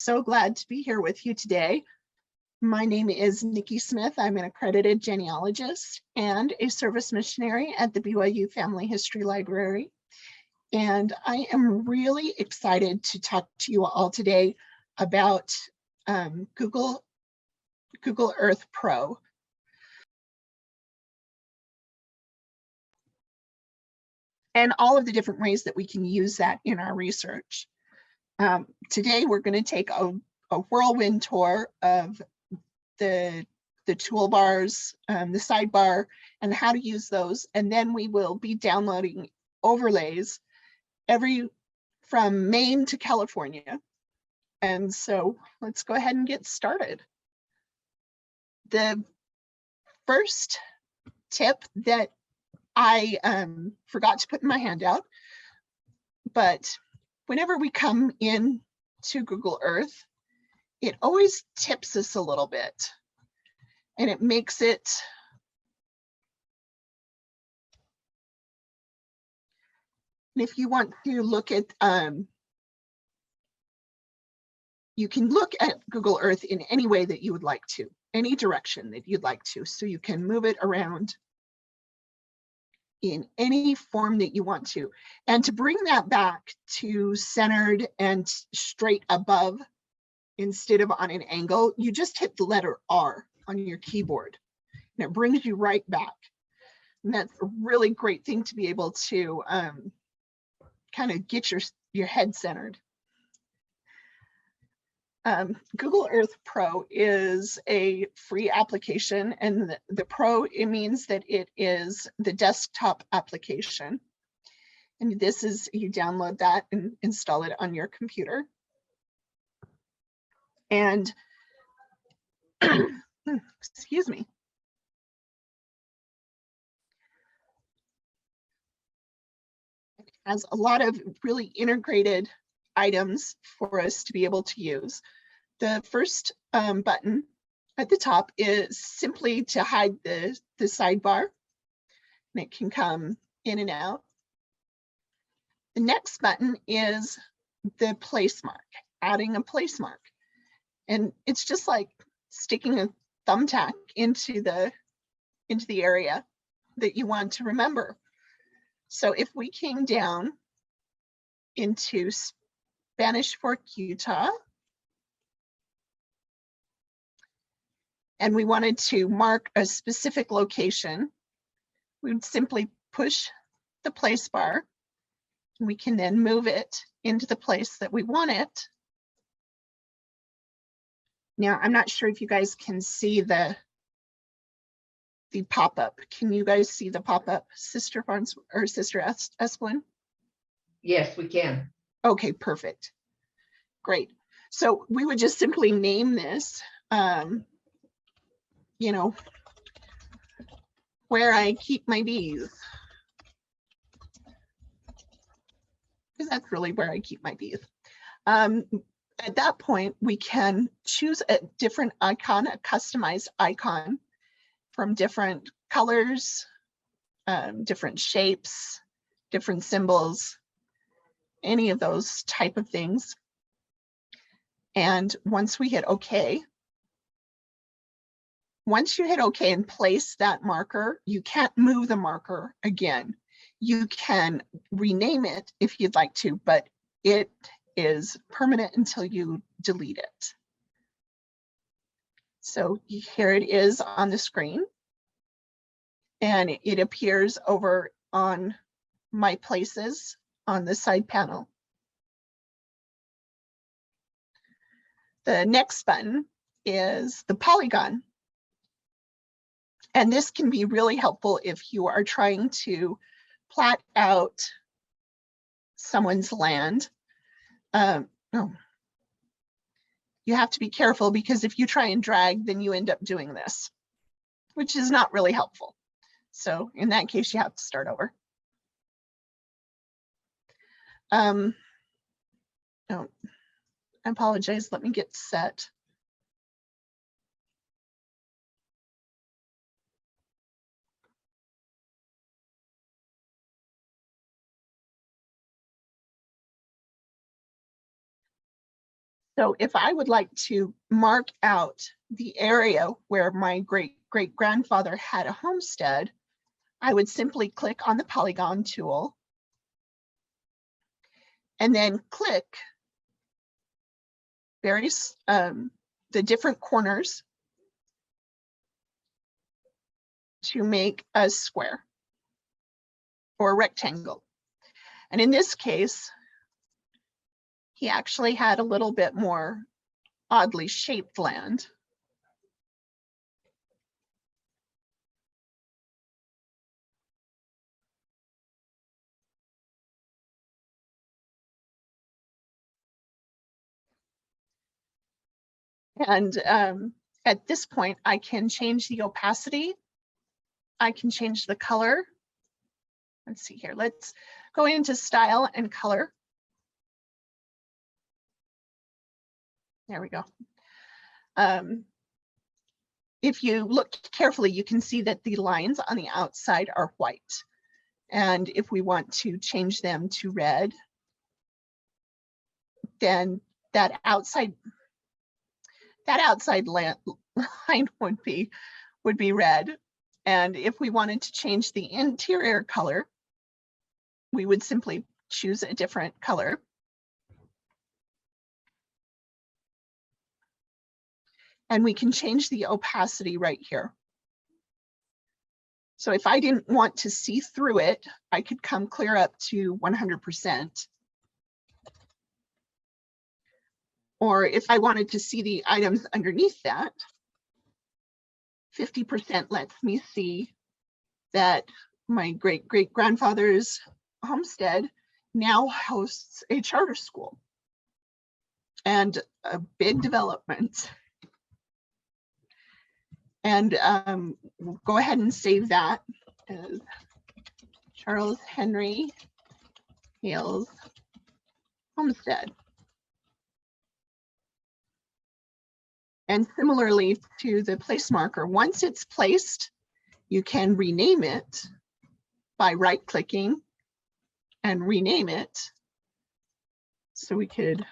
So glad to be here with you today. My name is Nicky Smith. I'm an accredited genealogist and a service missionary at the BYU Family History Library. And I am really excited to talk to you all today about Google Earth Pro. And all of the different ways that we can use that in our research. Today, we're going to take a whirlwind tour of the toolbars, the sidebar, and how to use those. And then we will be downloading overlays from Maine to California. And so let's go ahead and get started. The first tip that I forgot to put in my handout, but whenever we come in to Google Earth, it always tips us a little bit, and it makes it and if you want to look at you can look at Google Earth in any way that you would like to, any direction that you'd like to, so you can move it around in any form that you want to. And to bring that back to centered and straight above instead of on an angle, you just hit the letter R on your keyboard and it brings you right back. And that's a really great thing to be able to kind of get your head centered. Google Earth Pro is a free application, and the Pro, it means that it is the desktop application. And this is, you download that and install it on your computer. And, excuse me. It has a lot of really integrated items for us to be able to use. The first button at the top is simply to hide the sidebar, and it can come in and out. The next button is the Placemark, adding a Placemark. And it's just like sticking a thumbtack into the area that you want to remember. So if we came down into Spanish Fork, Utah, and we wanted to mark a specific location, we would simply push the place bar. We can then move it into the place that we want it. Now, I'm not sure if you guys can see the pop-up. Can you guys see the pop-up, Sister Farns or Sister Esplin? Yes, we can. Okay, perfect. Great. So we would just simply name this, you know, where I keep my bees. Because that's really where I keep my bees. At that point, we can choose a different icon, a customized icon from different colors, different shapes, different symbols, any of those type of things. And once we hit OK, once you hit OK and place that marker, you can't move the marker again. You can rename it if you'd like to, but it is permanent until you delete it. So here it is on the screen, and it appears over on My Places on the side panel. The next button is the polygon. And this can be really helpful if you are trying to plat out someone's land. You have to be careful, because if you try and drag, then you end up doing this, which is not really helpful. So in that case, you have to start over. Oh, I apologize. Let me get set. So if I would like to mark out the area where my great-great-grandfather had a homestead, I would simply click on the Polygon tool and then click the different corners to make a square or a rectangle. And in this case, he actually had a little bit more oddly shaped land. And at this point, I can change the opacity. I can change the color. Let's see here. Let's go into style and color. There we go. If you look carefully, you can see that the lines on the outside are white. And if we want to change them to red, then that outside line would be red. And if we wanted to change the interior color, we would simply choose a different color. And we can change the opacity right here. So if I didn't want to see through it, I could come clear up to 100%. Or if I wanted to see the items underneath that, 50% lets me see that my great-great-grandfather's homestead now hosts a charter school and a big development. And we'll go ahead and save that as Charles Henry Hales Homestead. And similarly to the place marker, once it's placed, you can rename it by right-clicking and rename it. So we could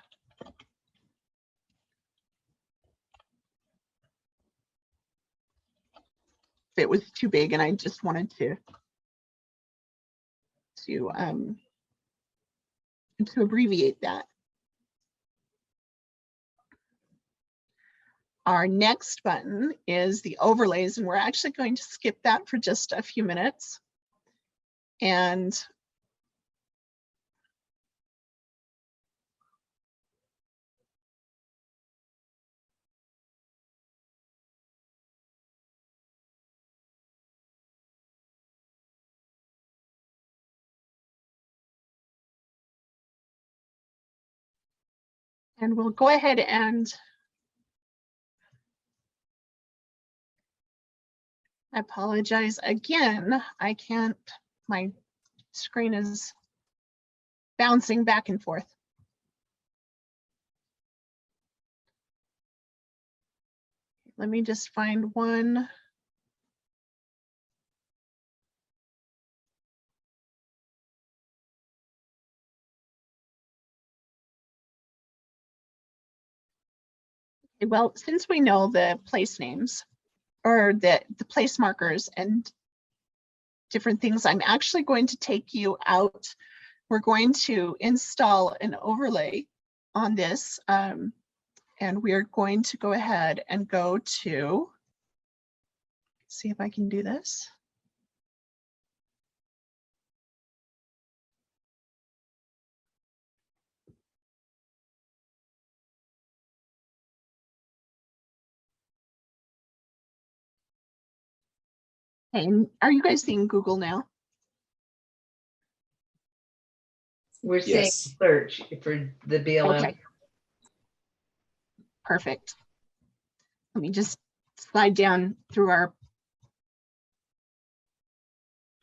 if it was too big and I just wanted to abbreviate that. Our next button is the overlays, and we're actually going to skip that for just a few minutes. And we'll go ahead and I apologize again. I can't, my screen is bouncing back and forth. Let me just find one. Well, since we know the place names or the place markers and different things, I'm actually going to take you out. We're going to install an overlay on this, and we're going to go ahead and go to, see if I can do this. Hey, are you guys seeing Google now? We're seeing Yes. search for the BLM. Okay. Perfect. Let me just slide down through our.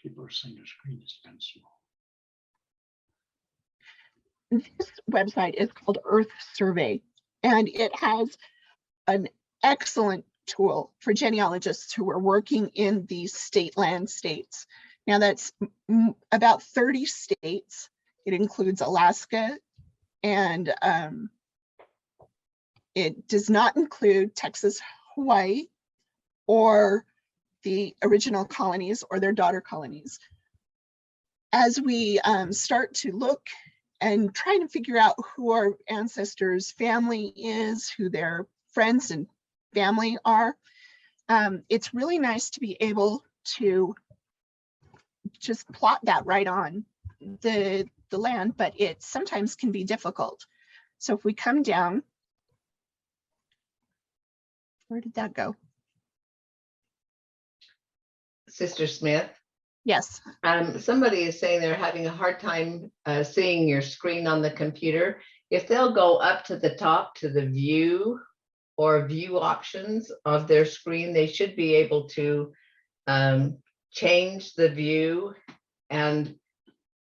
People are saying the screen is kind of small. This website is called Earth Survey, and it has an excellent tool for genealogists who are working in these state land states. Now that's about 30 states. It includes Alaska and It does not include Texas, Hawaii, or the original colonies or their daughter colonies. As we start to look and try to figure out who our ancestors' family is, who their friends and family are, it's really nice to be able to just plot that right on the land, but it sometimes can be difficult. So if we come down, where did that go? Sister Smith, Yes. somebody is saying they're having a hard time seeing your screen on the computer. If they'll go up to the top to the view or view options of their screen, they should be able to change the view. And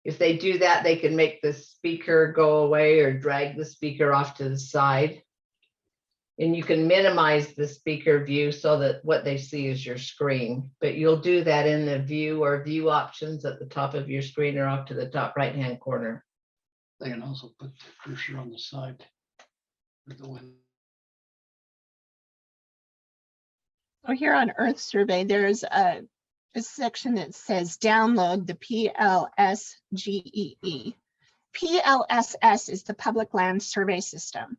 if they do that, they can make the speaker go away or drag the speaker off to the side. And you can minimize the speaker view so that what they see is your screen, but you'll do that in the view or view options at the top of your screen or off to the top right-hand corner. They can also put the cursor on the side. With the wind. So here on Earth Survey, there's a section that says download the PLSGEE. PLSS is the Public Land Survey System.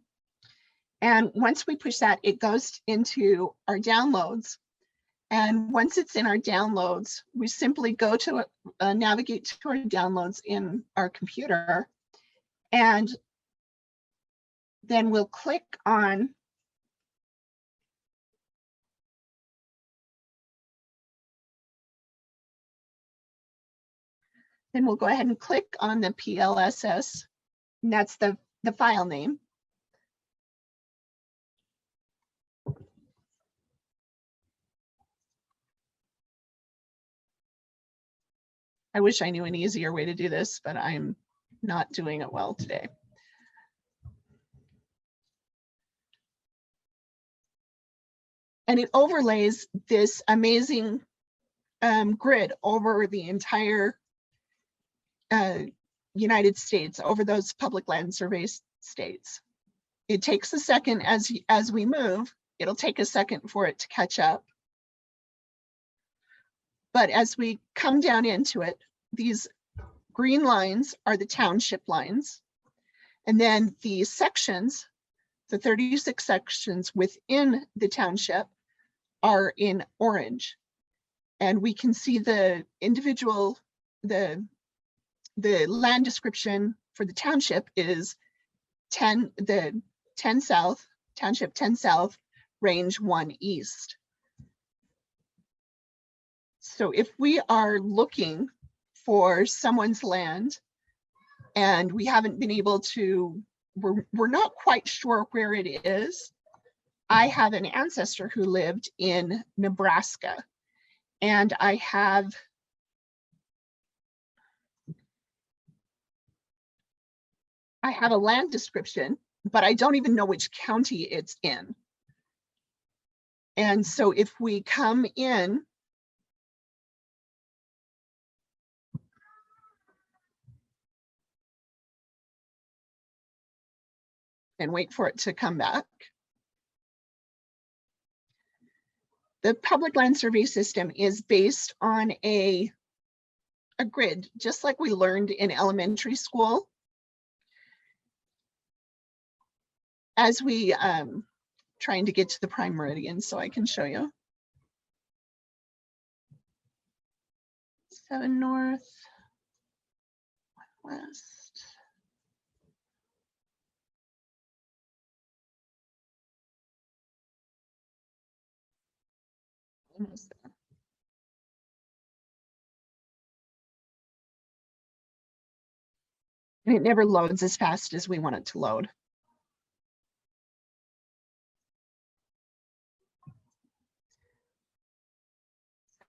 And once we push that, it goes into our downloads. And once it's in our downloads, we simply go to navigate to our downloads in our computer. And then we'll click on then we'll go ahead and click on the PLSS, and that's the file name. I wish I knew an easier way to do this, but I'm not doing it well today. And it overlays this amazing grid over the entire United States, over those public land survey states. It takes a second as we move. It'll take a second for it to catch up. But as we come down into it, these green lines are the township lines. And then the sections, the 36 sections within the township, are in orange. And we can see the individual, the land description for the township is 10 South, Township 10 South, Range 1 East. So if we are looking for someone's land and we haven't been able to, we're not quite sure where it is. I have an ancestor who lived in Nebraska, and I have a land description, but I don't even know which county it's in. And so if we come in and wait for it to come back, the Public Land Survey System is based on a grid, just like we learned in elementary school. As we trying to get to the prime meridian so I can show you. 7 north, 1 west. Almost there. And it never loads as fast as we want it to load.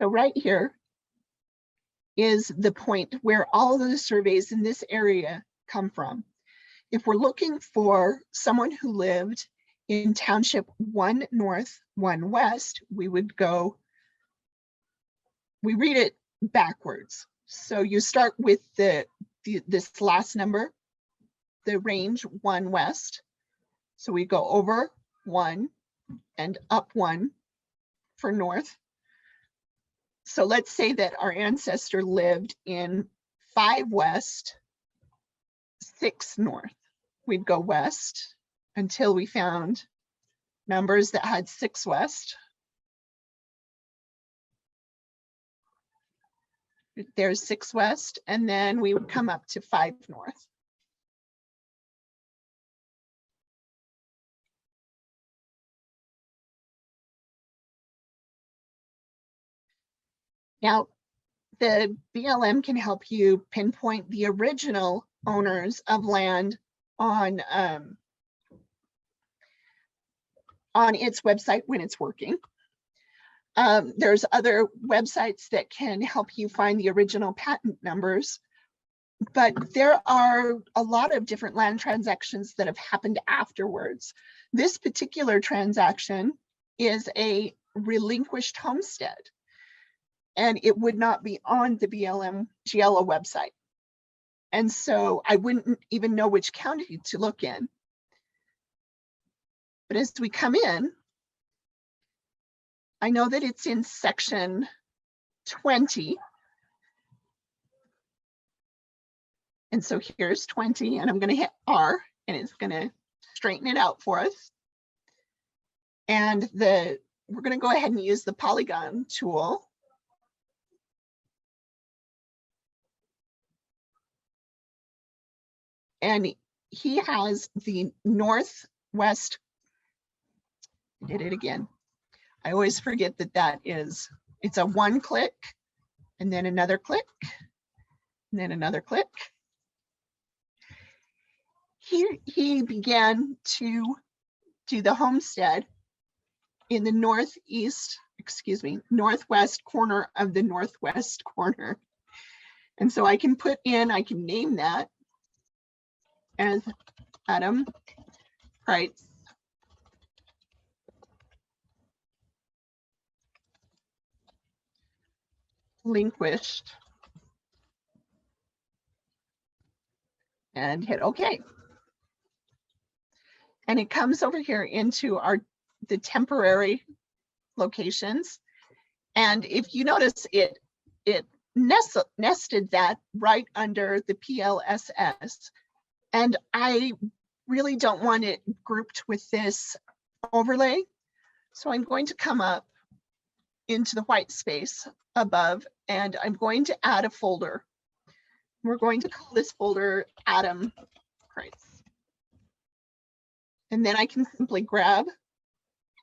So right here is the point where all of the surveys in this area come from. If we're looking for someone who lived in Township 1 North, 1 West, we would go, we read it backwards. So you start with this last number, the range 1 West. So we go over 1 and up 1 for north. So let's say that our ancestor lived in 5 west, 6 north. We'd go west until we found numbers that had 6 west. There's 6 west, and then we would come up to 5 north. Now, the BLM can help you pinpoint the original owners of land on its website when it's working. There's other websites that can help you find the original patent numbers, but there are a lot of different land transactions that have happened afterwards. This particular transaction is a relinquished homestead, and it would not be on the BLM GLO website. And so I wouldn't even know which county to look in. But as we come in, I know that it's in section 20. And so here's 20, and I'm going to hit R, and it's going to straighten it out for us. And we're going to go ahead and use the Polygon tool. And he has the northwest, did it again. I always forget that it's a 1 click, and then another click, and then another click. He began to do the homestead in the northwest corner of the northwest corner. And so I can name that as Adam Kreitz. Relinquished, and hit OK. And it comes over here into the temporary locations. And if you notice, it nested that right under the PLSS. And I really don't want it grouped with this overlay. So I'm going to come up into the white space above, and I'm going to add a folder. We're going to call this folder Adam Kreitz. And then I can simply grab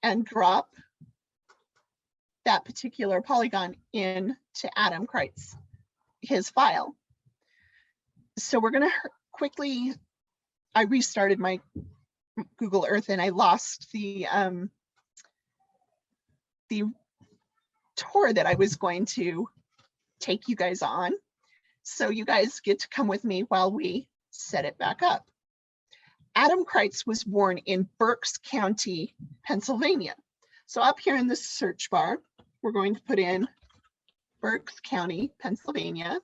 and drop that particular polygon into Adam Kreitz, his file. So we're going to quickly, I restarted my Google Earth and I lost the tour that I was going to take you guys on. So you guys get to come with me while we set it back up. Adam Kreitz was born in Berks County, Pennsylvania. So up here in the search bar, we're going to put in Berks County, Pennsylvania,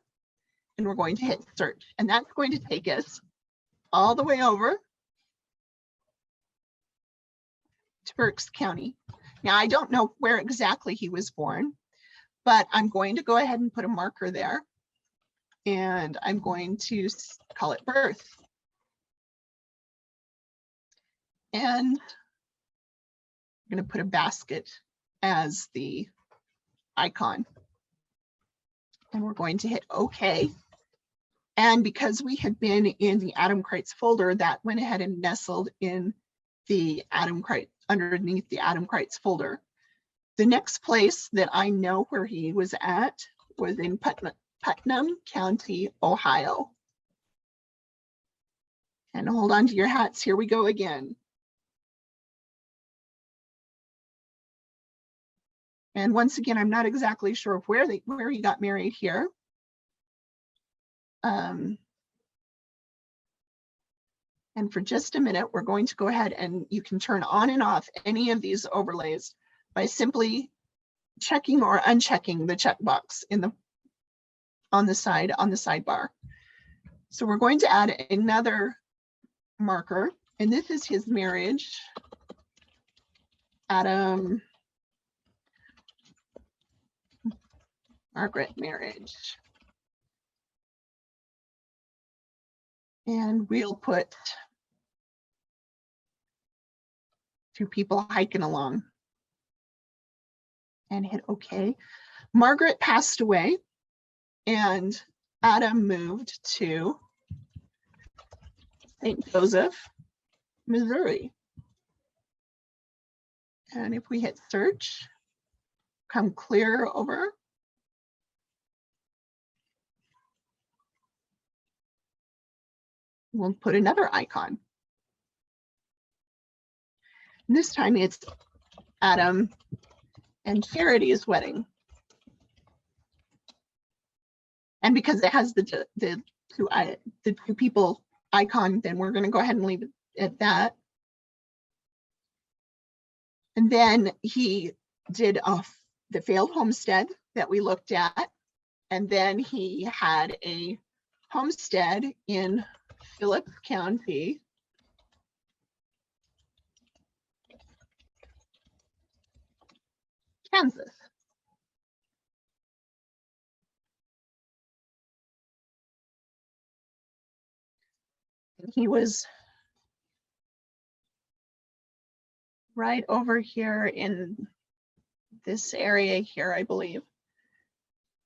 and we're going to hit search. And that's going to take us all the way over to Berks County. Now, I don't know where exactly he was born, but I'm going to go ahead and put a marker there. And I'm going to call it birth. And I'm going to put a basket as the icon. And we're going to hit OK. And because we had been in the Adam Kreitz folder, that went ahead and nestled in the Adam Kreitz, underneath the Adam Kreitz folder. The next place that I know where he was at was in Putnam County, Ohio. And hold on to your hats, here we go again. And once again, I'm not exactly sure where he got married here. And for just a minute, we're going to go ahead and you can turn on and off any of these overlays by simply checking or unchecking the checkbox on the sidebar. So we're going to add another marker, and this is his marriage Adam, Margaret marriage. And we'll put 2 people hiking along and hit OK. Margaret passed away and Adam moved to St. Joseph, Missouri. And if we hit search, come clear over. We'll put another icon. And this time it's Adam and Charity's wedding. And because it has the two people icon, then we're going to go ahead and leave it at that. And then he did the failed homestead that we looked at. And then he had a homestead in Phillips County. Kansas. He was right over here in this area here, I believe.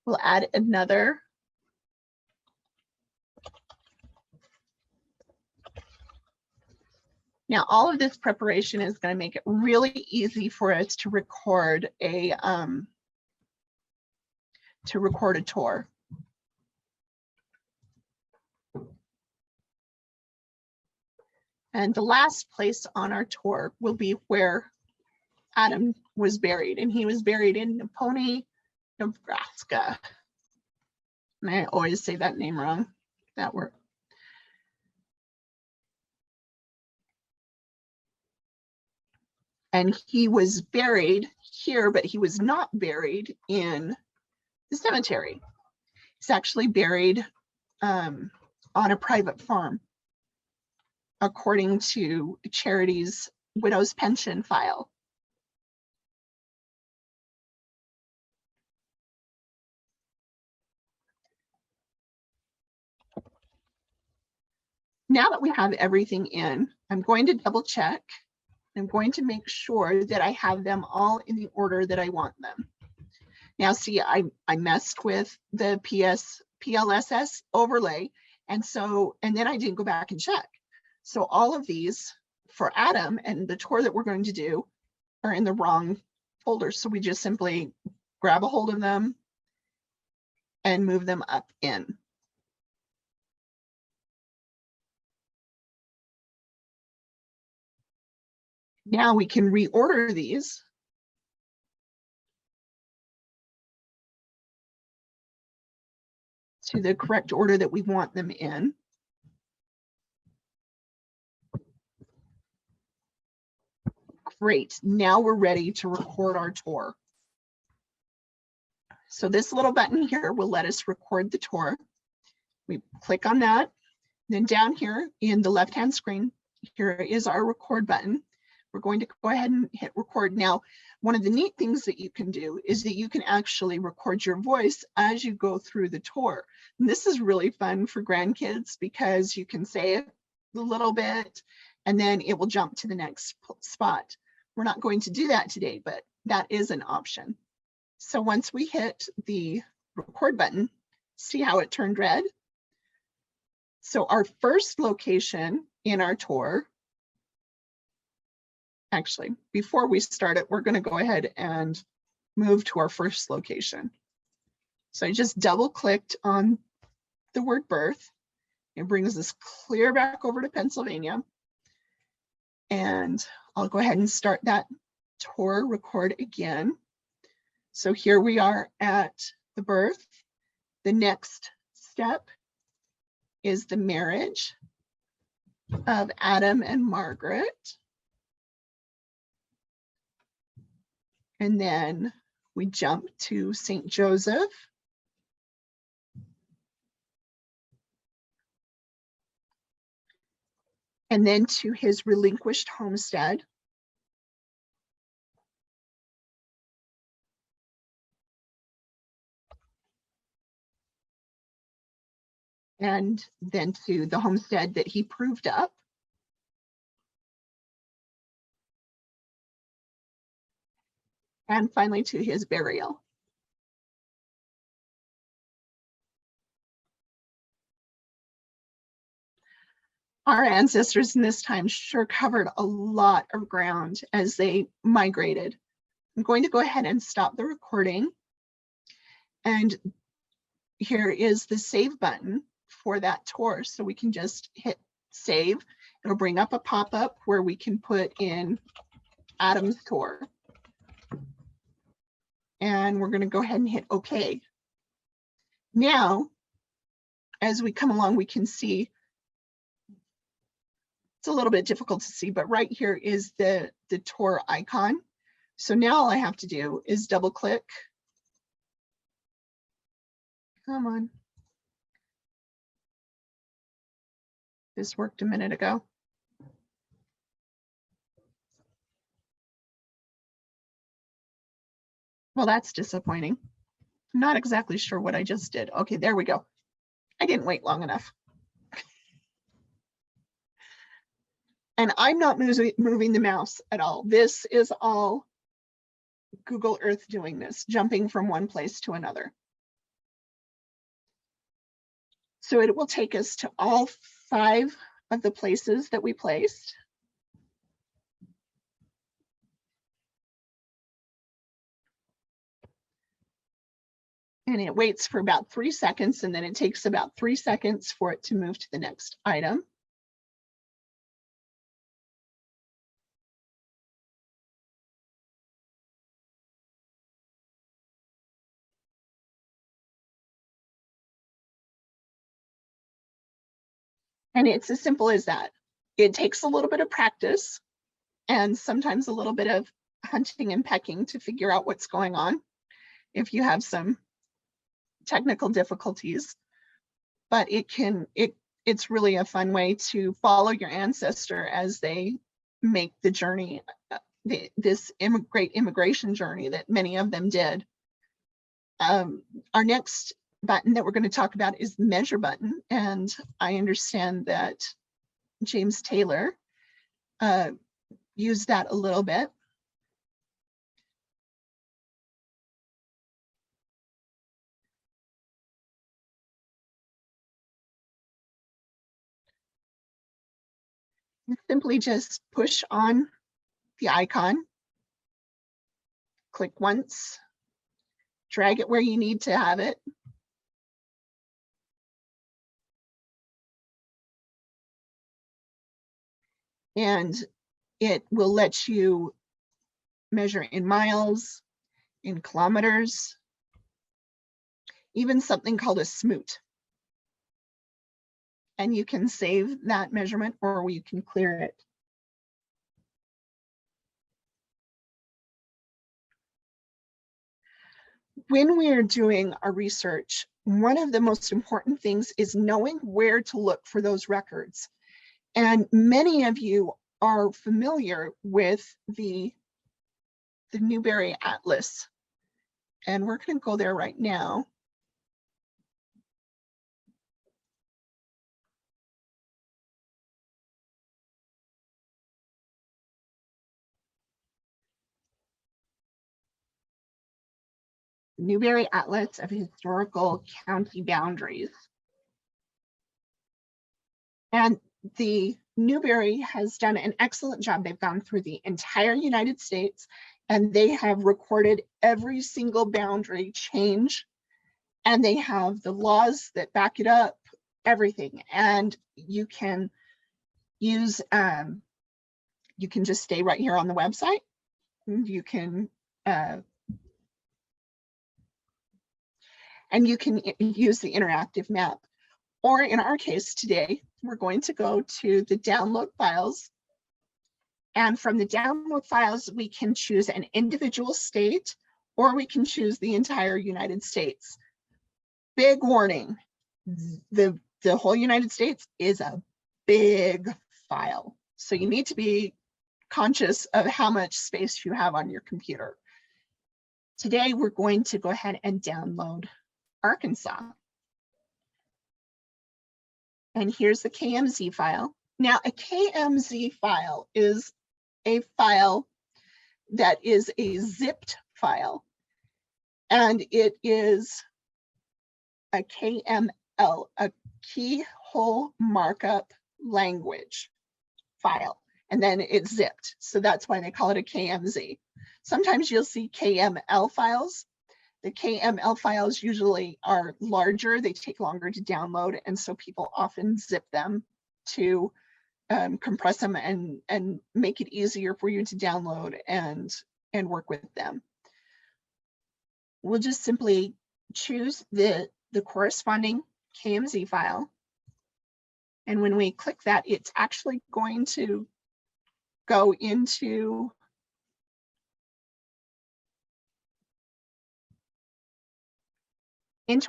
We'll add another. Now, all of this preparation is going to make it really easy for us to record a tour. And the last place on our tour will be where Adam was buried, and he was buried in Naponi, Nebraska. And I always say that name wrong, that word. And he was buried here, but he was not buried in the cemetery. He's actually buried on a private farm, according to Charity's widow's pension file. Now that we have everything in, I'm going to double check. I'm going to make sure that I have them all in the order that I want them. Now, see, I messed with the PLSS overlay, and then I didn't go back and check. So all of these for Adam and the tour that we're going to do are in the wrong folder. So we just simply grab a hold of them and move them up in. Now we can reorder these. To the correct order that we want them in. Great, now we're ready to record our tour. So this little button here will let us record the tour. We click on that. Then down here in the left-hand screen, here is our record button. We're going to go ahead and hit record. Now, one of the neat things that you can do is that you can actually record your voice as you go through the tour. And this is really fun for grandkids because you can say it a little bit and then it will jump to the next spot. We're not going to do that today, but that is an option. So once we hit the record button, see how it turned red? So our first location in our tour, actually, before we start it, we're going to go ahead and move to our first location. So I just double clicked on the word birth. It brings us clear back over to Pennsylvania. And I'll go ahead and start that tour record again. So here we are at the birth. The next step is the marriage of Adam and Margaret. And then we jump to St. Joseph. And then to his relinquished homestead. and then to the homestead that he proved up. And finally to his burial. Our ancestors in this time sure covered a lot of ground as they migrated. I'm going to go ahead and stop the recording. And here is the save button for that tour. So we can just hit save. It'll bring up a pop-up where we can put in Adam's tour. And we're going to go ahead and hit OK. Now, as we come along, we can see it's a little bit difficult to see, but right here is the tour icon. So now all I have to do is double click. Come on. This worked a minute ago. Well, that's disappointing. I'm not exactly sure what I just did. Okay, there we go. I didn't wait long enough. And I'm not moving the mouse at all. This is all Google Earth doing this, jumping from one place to another. So it will take us to all 5 of the places that we placed. And it waits for about 3 seconds, and then it takes about 3 seconds for it to move to the next item. And it's as simple as that. It takes a little bit of practice and sometimes a little bit of hunting and pecking to figure out what's going on if you have some technical difficulties. But it's really a fun way to follow your ancestor as they make the journey, this great immigration journey that many of them did. Our next button that we're going to talk about is the measure button, and I understand that James Taylor used that a little bit. You simply just push on the icon, click once, drag it where you need to have it. And it will let you measure in miles, in kilometers, even something called a smoot. And you can save that measurement or you can clear it. When we're doing our research, one of the most important things is knowing where to look for those records. And many of you are familiar with the Newbery Atlas. And we're going to go there right now. Newbery Atlas of Historical County Boundaries. And the Newbery has done an excellent job. They've gone through the entire United States and they have recorded every single boundary change. And they have the laws that back it up, everything. And you can use, you can just stay right here on the website. You can, and you can use the interactive map. Or in our case today, we're going to go to the download files. And from the download files, we can choose an individual state, or we can choose the entire United States. Big warning, the whole United States is a big file. So you need to be conscious of how much space you have on your computer. Today, we're going to go ahead and download Arkansas. And here's the KMZ file. Now, a KMZ file is a file that is a zipped file, and it is a KML, a keyhole markup language file, and then it's zipped. So that's why they call it a KMZ. Sometimes you'll see KML files. The KML files usually are larger, they take longer to download, and so people often zip them to compress them and make it easier for you to download and work with them. We'll just simply choose the corresponding KMZ file. And when we click that, it's actually going to go into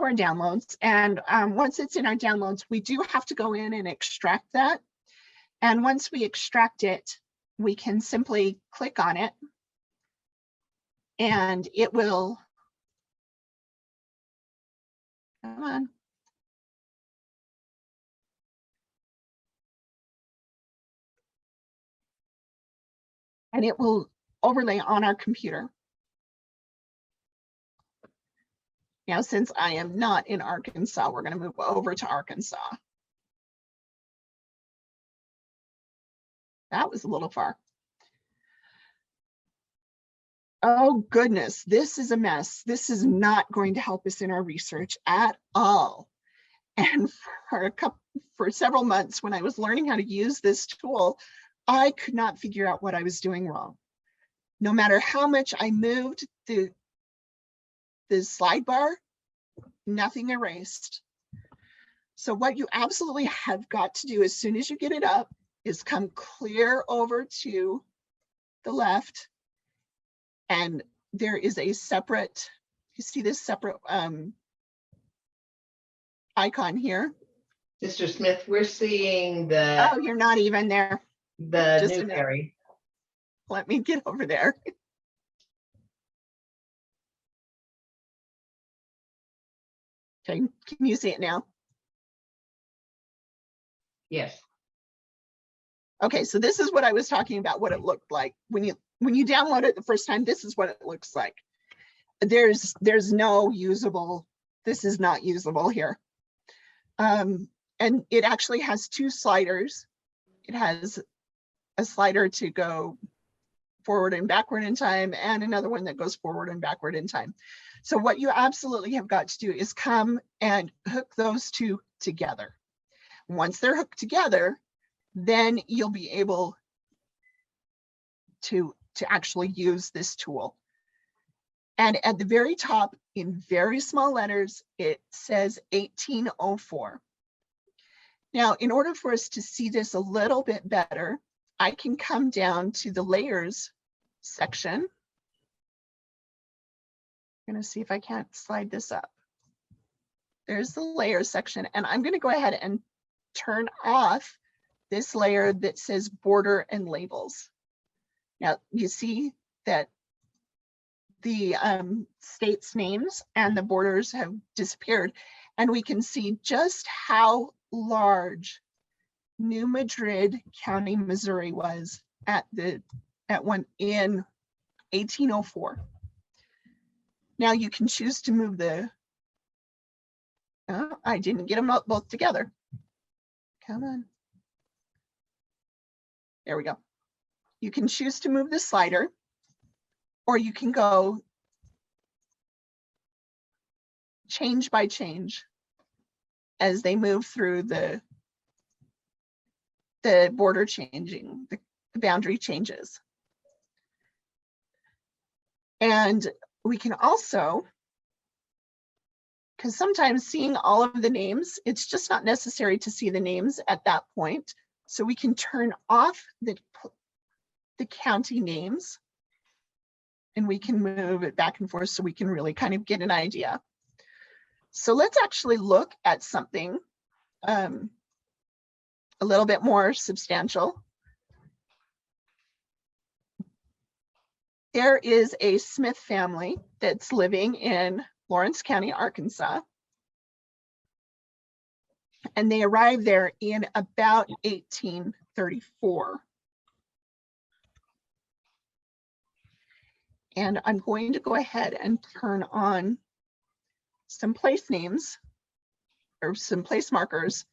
our downloads. And once it's in our downloads, we do have to go in and extract that. And once we extract it, we can simply click on it and it will, come on. And it will overlay on our computer. Now, since I am not in Arkansas, we're going to move over to Arkansas. That was a little far. Oh goodness, this is a mess. This is not going to help us in our research at all. And for several months when I was learning how to use this tool, I could not figure out what I was doing wrong. No matter how much I moved the slide bar, nothing erased. So what you absolutely have got to do as soon as you get it up is come clear over to the left, and there is a separate, you see this separate icon here. Mr. Smith, we're seeing the Oh, you're not even there. Just Newbery. Let me get over there. Okay, can you see it now? Yes. Okay, so this is what I was talking about, what it looked like. When you download it the first time, this is what it looks like. There's no usable, this is not usable here. And it actually has two sliders. It has a slider to go forward and backward in time, and another one that goes forward and backward in time. So what you absolutely have got to do is come and hook those two together. Once they're hooked together, then you'll be able to actually use this tool. And at the very top, in very small letters, it says 1804. Now, in order for us to see this a little bit better, I can come down to the layers section. I'm going to see if I can't slide this up. There's the layers section, and I'm going to go ahead and turn off this layer that says border and labels. Now you see that the states names and the borders have disappeared, and we can see just how large New Madrid County, Missouri was in 1804. Now you can choose to move the, I didn't get them both together. Come on. There we go. You can choose to move the slider, or you can go change by change as they move through the border changing, the boundary changes. And we can also, because sometimes seeing all of the names, it's just not necessary to see the names at that point. So we can turn off the county names, and we can move it back and forth so we can really kind of get an idea. So let's actually look at something a little bit more substantial. There is a Smith family that's living in Lawrence County, Arkansas. And they arrived there in about 1834. And I'm going to go ahead and turn on some place names or some place markers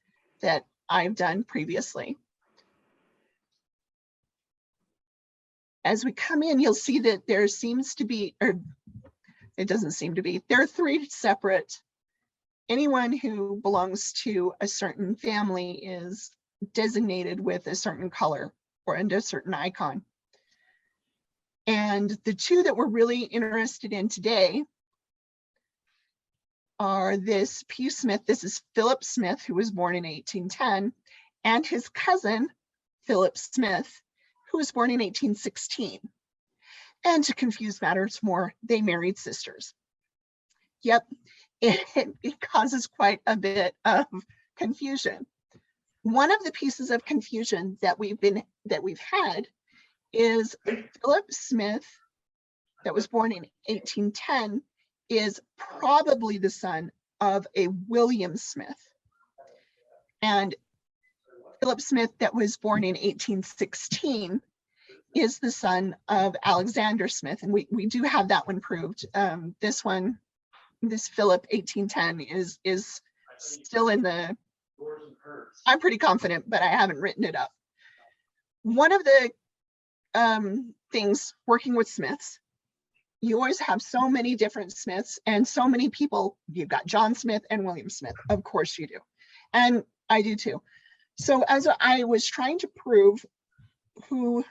that I've done previously. As we come in, you'll see that there seems to be, or it doesn't seem to be, there are three separate. Anyone who belongs to a certain family is designated with a certain color or under a certain icon. And the two that we're really interested in today are this P. Smith, this is Phillips Smith, who was born in 1810, and his cousin, Phillips Smith, who was born in 1816. And to confuse matters more, they married sisters. Yep, it causes quite a bit of confusion. One of the pieces of confusion that we've had is Philip Smith, that was born in 1810, is probably the son of a William Smith. And Philip Smith, that was born in 1816, is the son of Alexander Smith. And we do have that one proved. This one, this Philip 1810 is still in the, I'm pretty confident, but I haven't written it up. One of the things working with Smiths, you always have so many different Smiths and so many people. You've got John Smith and William Smith, of course you do. And I do too. So as I was trying to prove who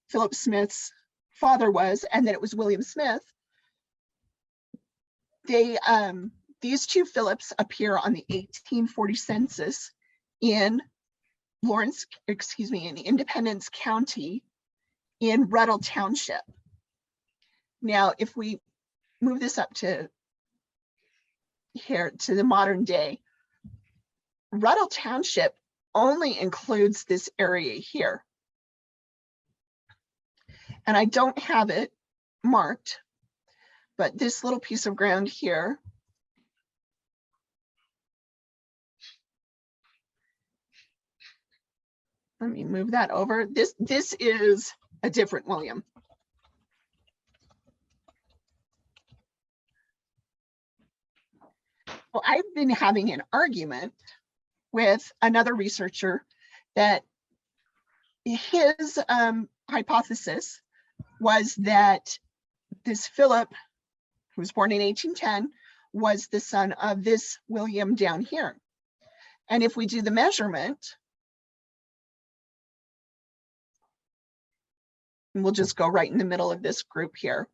Philip Smith's father was and that it was William Smith, these two Phillips appear on the 1840 census in in Independence County in Ruddle Township. Now, if we move this up to here to the modern day, Ruddle Township only includes this area here. And I don't have it marked, but this little piece of ground here, let me move that over. This is a different William. Well, I've been having an argument with another researcher that his hypothesis was that this Philip, who was born in 1810, was the son of this William down here. And if we do the measurement, and we'll just go right in the middle of this group here.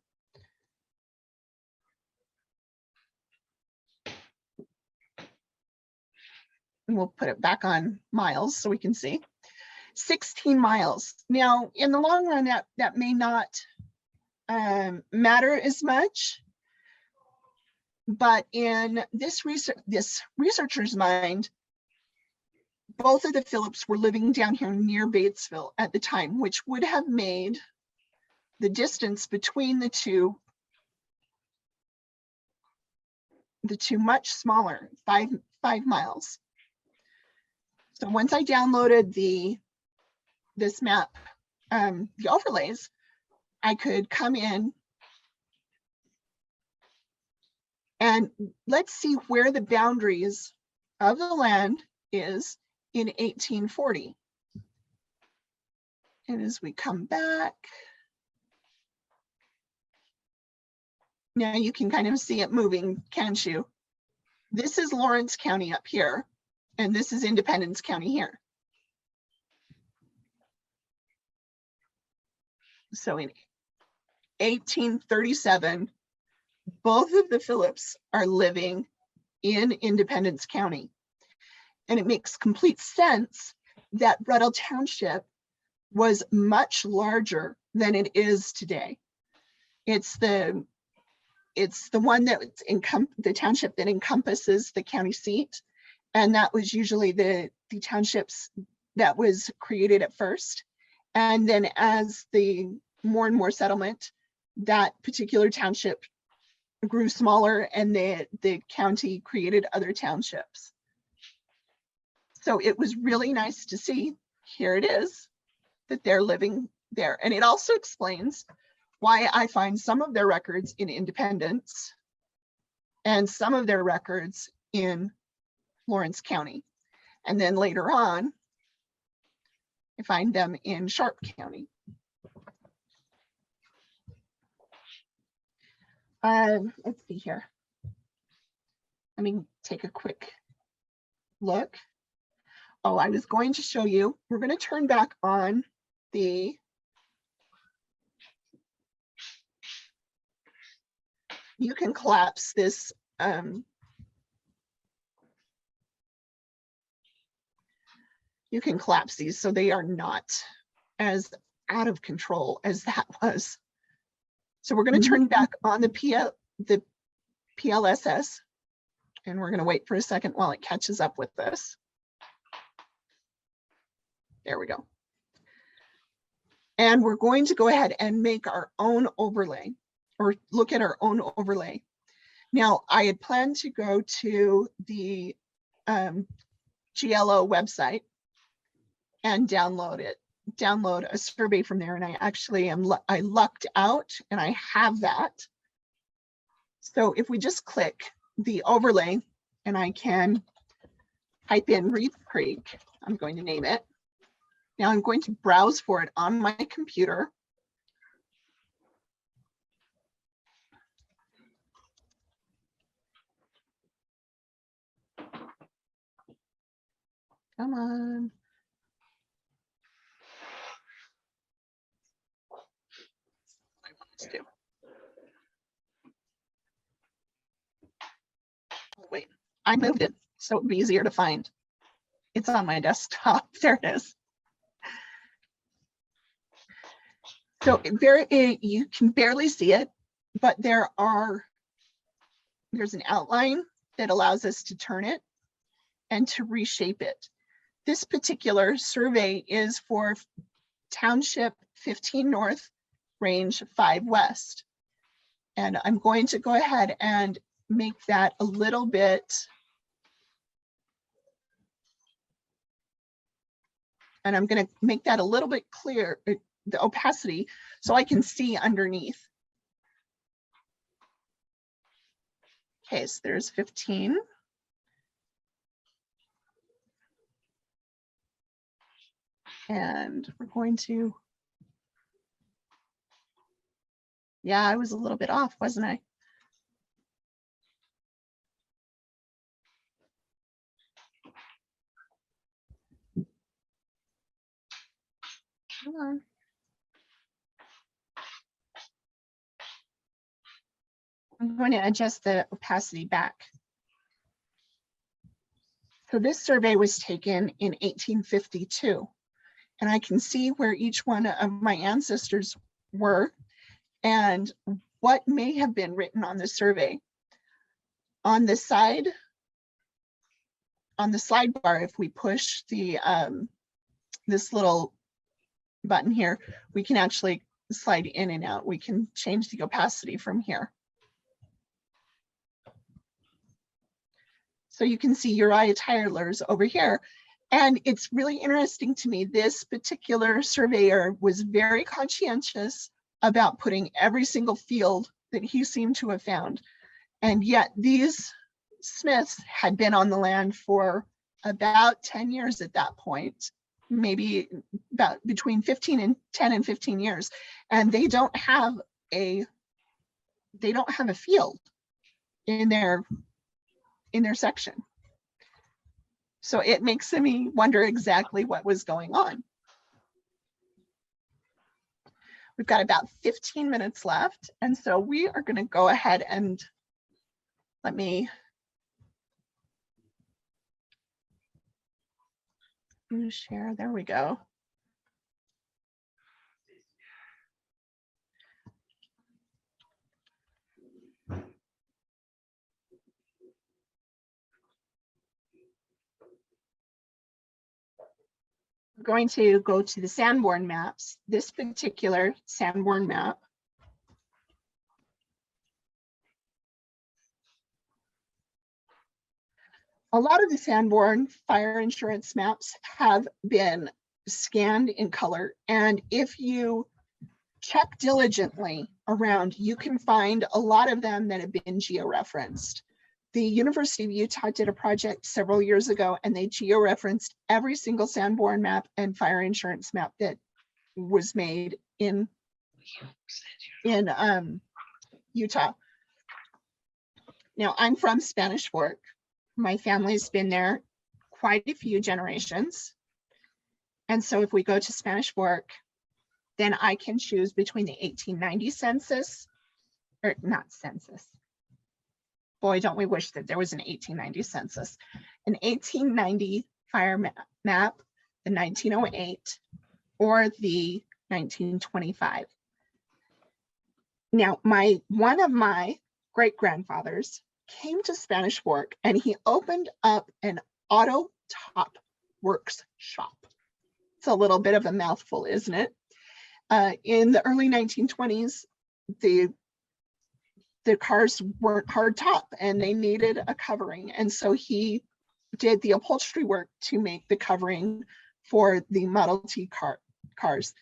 And we'll put it back on miles so we can see. 16 miles. Now, in the long run, that may not matter as much, but in this researcher's mind, both of the Phillips were living down here near Batesville at the time, which would have made the distance between the two much smaller, 5 miles. So once I downloaded this map, the overlays, I could come in and let's see where the boundaries of the land is in 1840. And as we come back, now you can kind of see it moving, can't you? This is Lawrence County up here, and this is Independence County here. So in 1837, both of the Phillips are living in Independence County. And it makes complete sense that Ruddle Township was much larger than it is today. It's the one that the township that encompasses the county seat. And that was usually the townships that was created at first. And then as the more and more settlement, that particular township grew smaller and the county created other townships. So it was really nice to see, here it is, that they're living there. And it also explains why I find some of their records in Independence and some of their records in Lawrence County. And then later on, I find them in Sharp County. Let's see here. Let me take a quick look. Oh, I was going to show you, we're going to turn back on the you can collapse this you can collapse these so they are not as out of control as that was. So we're going to turn back on the PLSS, and we're going to wait for a second while it catches up with this. There we go. And we're going to go ahead and make our own overlay, or look at our own overlay. Now, I had planned to go to the GLO website and download a survey from there. And I actually I lucked out and I have that. So if we just click the overlay and I can type in Reed Creek, I'm going to name it. Now I'm going to browse for it on my computer. Come on. Do. Oh, wait, I moved it so it would be easier to find. It's on my desktop. There it is. So you can barely see it, but there's an outline that allows us to turn it and to reshape it. This particular survey is for Township 15 North, Range 5 West. And I'm going to go ahead and make that a little bit, and I'm going to make that a little bit clear, the opacity, so I can see underneath. Okay, so there's 15. And we're going to, yeah, I was a little bit off, wasn't I? Come on. I'm going to adjust the opacity back. So this survey was taken in 1852, and I can see where each one of my ancestors were and what may have been written on the survey. On the side, on the slide bar, if we push the this little button here, we can actually slide in and out. We can change the opacity from here. So you can see Uriah Tyler's over here. And it's really interesting to me, this particular surveyor was very conscientious about putting every single field that he seemed to have found. And yet these Smiths had been on the land for about 10 years at that point, maybe about between 10 and 15 years. And they don't have a field in their section. So it makes me wonder exactly what was going on. We've got about 15 minutes left. And so we are going to go ahead and let me share. There we go. We're going to go to the Sanborn maps, this particular Sanborn map. a lot of the Sanborn fire insurance maps have been scanned in color. And if you check diligently around, you can find a lot of them that have been georeferenced. The University of Utah did a project several years ago, and they georeferenced every single Sanborn map and fire insurance map that was made in Utah. Now, I'm from Spanish Fork. My family's been there quite a few generations. And so if we go to Spanish Fork, then I can choose between the 1890 census, or not census. Boy, don't we wish that there was an 1890 census. An 1890 fire map, the 1908, or the 1925. Now, one of my great-grandfathers came to Spanish Fork and he opened up an auto top works shop. It's a little bit of a mouthful, isn't it? In the early 1920s, the cars weren't hard top and they needed a covering. And so he did the upholstery work to make the covering for the Model T cars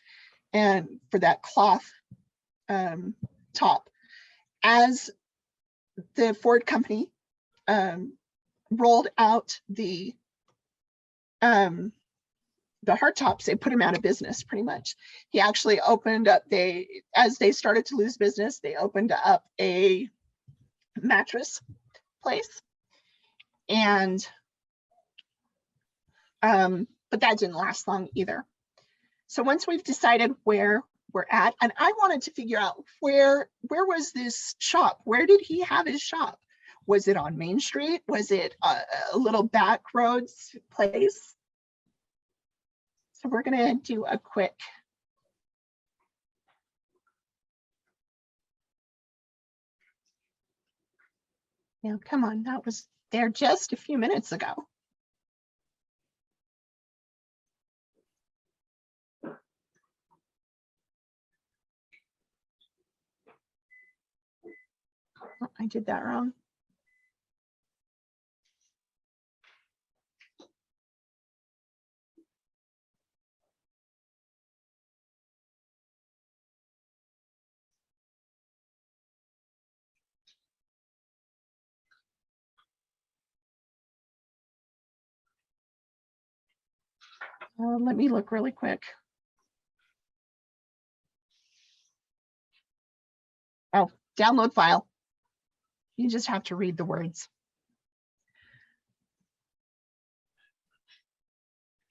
and for that cloth top. As the Ford company rolled out the hard tops, they put them out of business pretty much. He actually opened up, as they started to lose business, they opened up a mattress place. And, but that didn't last long either. So once we've decided where we're at, and I wanted to figure out where was this shop? Where did he have his shop? Was it on Main Street? Was it a little back roads place? So we're gonna do a quick. Now, come on, that was there just a few minutes ago. Oh, I did that wrong. Let me look really quick. Oh, download file. You just have to read the words.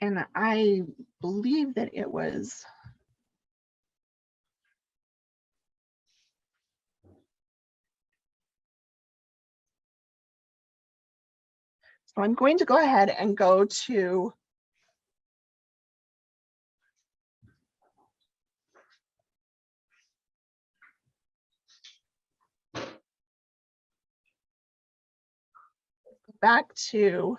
And I believe that it was. So I'm going to go ahead and go to back to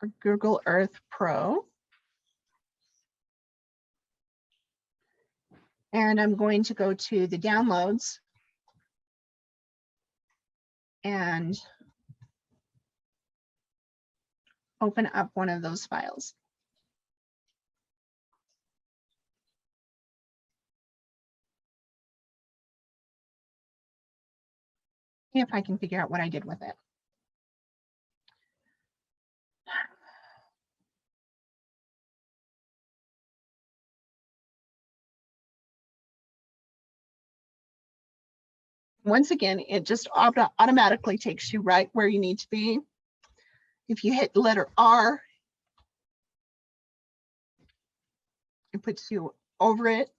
our Google Earth Pro. And I'm going to go to the downloads and open up one of those files. See if I can figure out what I did with it. Once again, it just automatically takes you right where you need to be. If you hit the letter R, it puts you over it.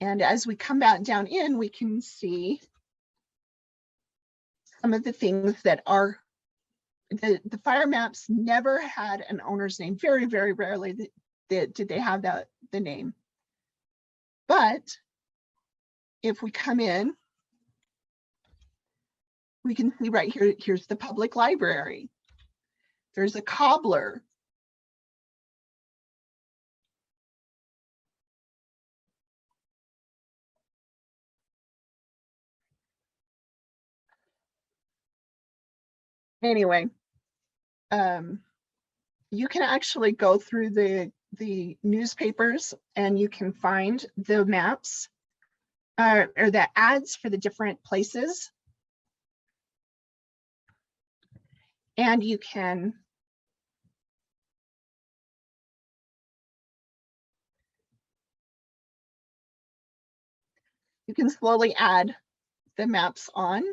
And as we come back down in, we can see some of the things that are, the fire maps never had an owner's name. Very, very rarely did they have the name. But if we come in, we can see right here, here's the public library. There's a cobbler. Anyway, you can actually go through the newspapers and you can find the maps or the ads for the different places. And you can slowly add the maps on.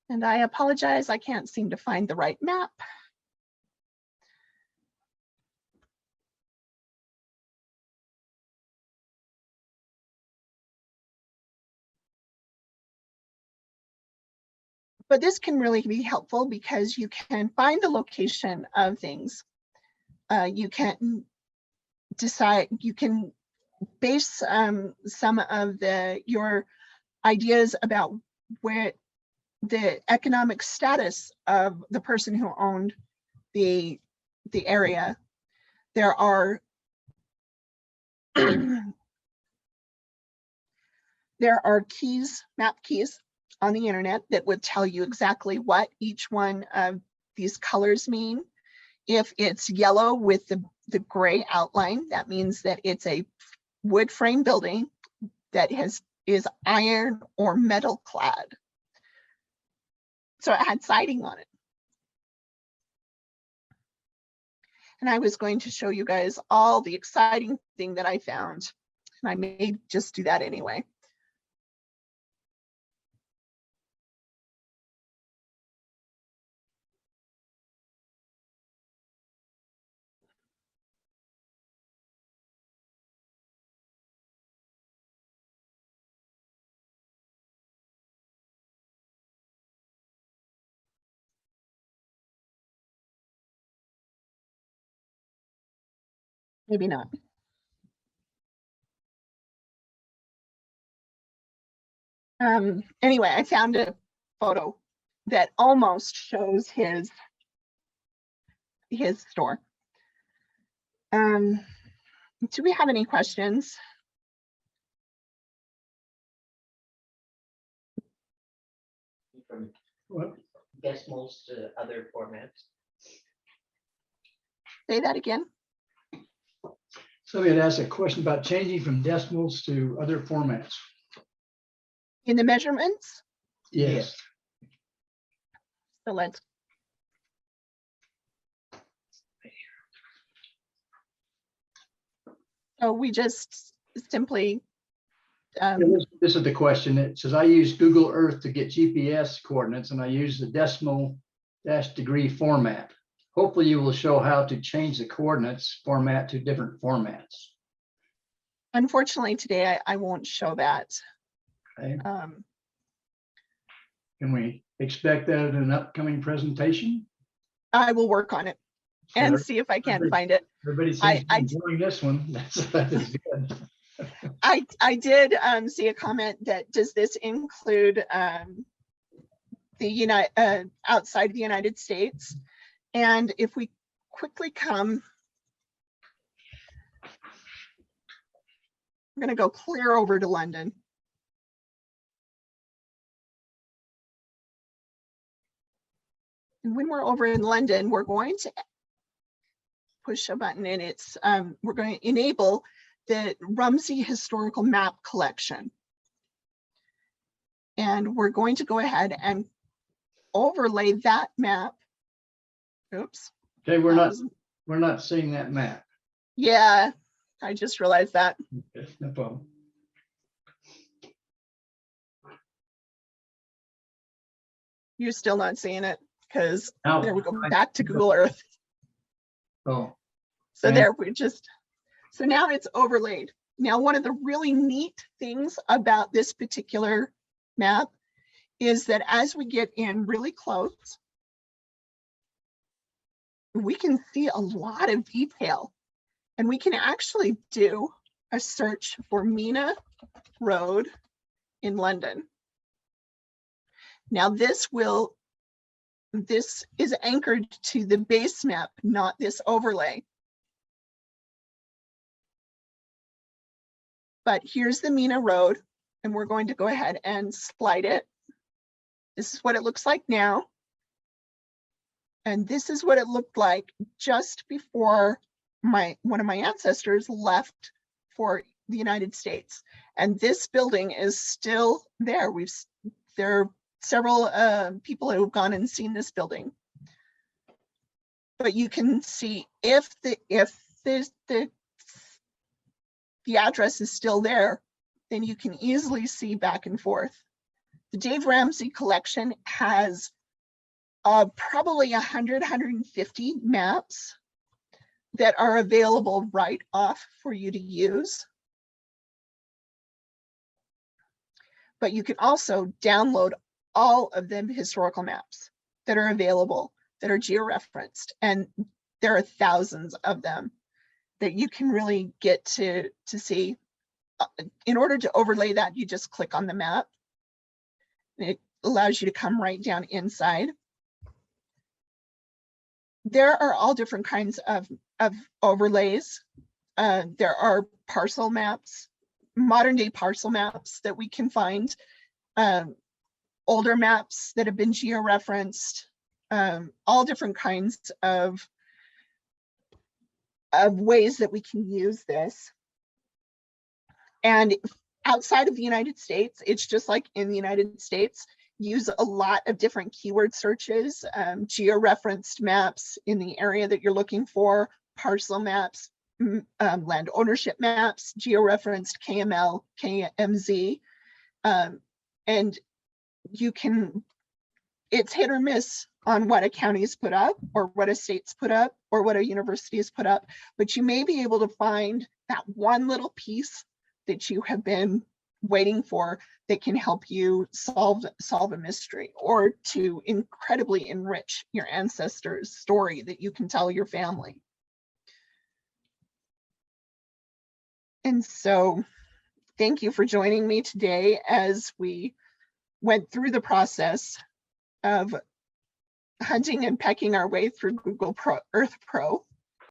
And I apologize, I can't seem to find the right map. But this can really be helpful because you can find the location of things. You can decide, you can base some of your ideas about where the economic status of the person who owned the area. There are there are keys, map keys on the internet that would tell you exactly what each one of these colors mean. If it's yellow with the gray outline, that means that it's a wood frame building that is iron or metal clad. So it had siding on it. And I was going to show you guys all the exciting thing that I found. And I may just do that anyway. Maybe not. Anyway, I found a photo that almost shows his store. Do we have any questions? From What? decimals to other formats. Say that again. Somebody had asked a question about changing from decimals to other formats. In the measurements, Yes. so let's. So we just simply. This is the question. It says, I use Google Earth to get GPS coordinates and I use the decimal dash degree format. Hopefully you will show how to change the coordinates format to different formats. Unfortunately, today I won't show that. Okay. Can we expect that in an upcoming presentation? I will work on it and see if I can find it. Everybody seems to be enjoying this one. That is good. I did see a comment that, does this include the outside of the United States? And if we quickly come, I'm going to go clear over to London. And when we're over in London, we're going to push a button and it's we're going to enable the Rumsey Historical Map Collection. And we're going to go ahead and overlay that map. Oops. Okay, we're not seeing that map. Yeah, I just realized that. Okay, no problem. You're still not seeing it because Now, there we go, back to Google Earth. Oh, So okay. there so now it's overlaid. Now, one of the really neat things about this particular map is that as we get in really close, we can see a lot of detail and we can actually do a search for Mina Road in London. Now this is anchored to the base map, not this overlay. But here's the Mina Road. and we're going to go ahead and slide it. This is what it looks like now. And this is what it looked like just before one of my ancestors left for the United States. And this building is still there. There are several people who have gone and seen this building. But you can see if the address is still there, then you can easily see back and forth. The Dave Ramsey collection has probably 100, 150 maps that are available right off for you to use. But you can also download all of the historical maps that are available that are georeferenced, and there are thousands of them that you can really get to see. In order to overlay that, you just click on the map. It allows you to come right down inside. There are all different kinds of overlays. There are parcel maps, modern day parcel maps that we can find, older maps that have been georeferenced, all different kinds of ways that we can use this. And outside of the United States, it's just like in the United States, use a lot of different keyword searches, georeferenced maps in the area that you're looking for, parcel maps, land ownership maps, georeferenced KML, KMZ, and you can, it's hit or miss on what a county's put up or what a state's put up or what a university has put up, but you may be able to find that one little piece that you have been waiting for that can help you solve a mystery or to incredibly enrich your ancestors' story that you can tell your family. And so thank you for joining me today as we went through the process of hunting and pecking our way through Google Earth Pro.